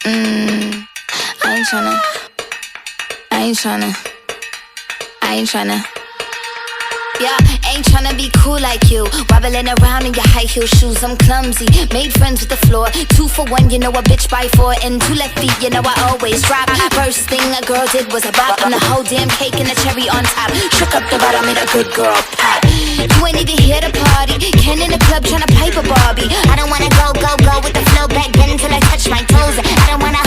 I ain't tryna. Yeah, ain't tryna be cool like you. Wobbling around in your high heel shoes, I'm clumsy. Made friends with the floor. 2 for 1, you know a bitch by 4. And 2 left feet, you know I always drop. First thing a girl did was a bop. And the whole damn cake and the cherry on top. Shook up the bottom, made a good girl pop. You ain't even here to party. Ken in the club tryna pipe a Barbie. I don't wanna go with the flow back then until I touch my toes. I don't wanna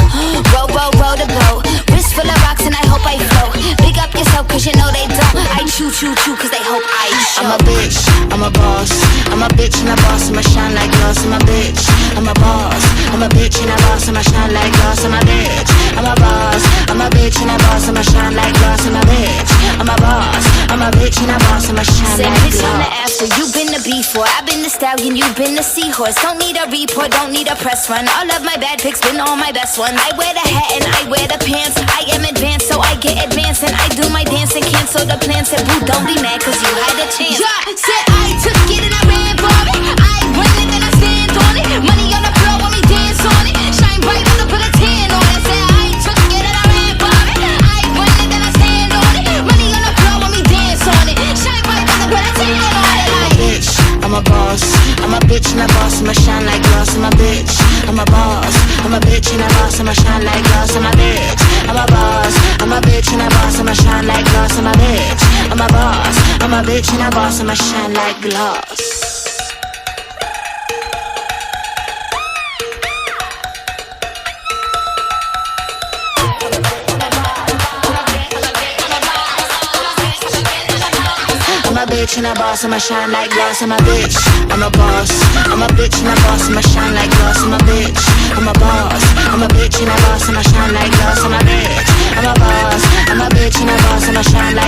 roll the boat. Wrist full of rocks and I hope I float. Big up yourself cause you know they don't. I chew cause they hope I show. I'm a bitch, I'm a boss. I'm a bitch and a boss, I'ma shine like glass. I'm a bitch, I'm a boss. I'm a bitch and a boss, I'ma shine like glass. I'm a bitch, I'm a boss. I'm a bitch and a boss, I'ma shine like glass. I'm a bitch, I'm a boss. I'm a bitch and a boss, I'ma shine like glass. On the after, you been the before. I've been the stallion, you've been the seahorse. Don't need a report, don't need a press run. All of my bad pics been all my best ones. I wear the hat and I wear the pants. I am advanced, so I get advanced. And I do my dance and cancel the plans. Said boo, don't be mad cause you had a chance. Yeah, said I took it and I ran for it. I win it and I stand on it. Money on the floor when we dance on it. Shine bright when I put a tan on it. Said I took it and I ran for it. I win it and I stand on it. Money on the floor when we dance on it. Shine bright when I put a tan on it. I'm a bitch, I'm a boss. I'm a bitch and a boss, I'ma shine like glass. I'm a bitch, I'm a boss. I'm a bitch and a boss, I'ma shine like glass. I'm a bitch, I'm a boss. I'm a bitch and a boss, I'ma shine like glass. I'm a bitch, I'm a boss. I'm a bitch and a boss, I'ma shine like glass. I'm a bitch and a boss, I'ma shine like glass. I'm a bitch, I'm a boss. I'm a bitch and a boss, I'ma shine like glass. I'm a bitch, I'm a boss. I'm a bitch and a boss, I'ma shine like glass. I'm a bitch, I'm a boss. I'm a bitch and a boss, I'ma shine like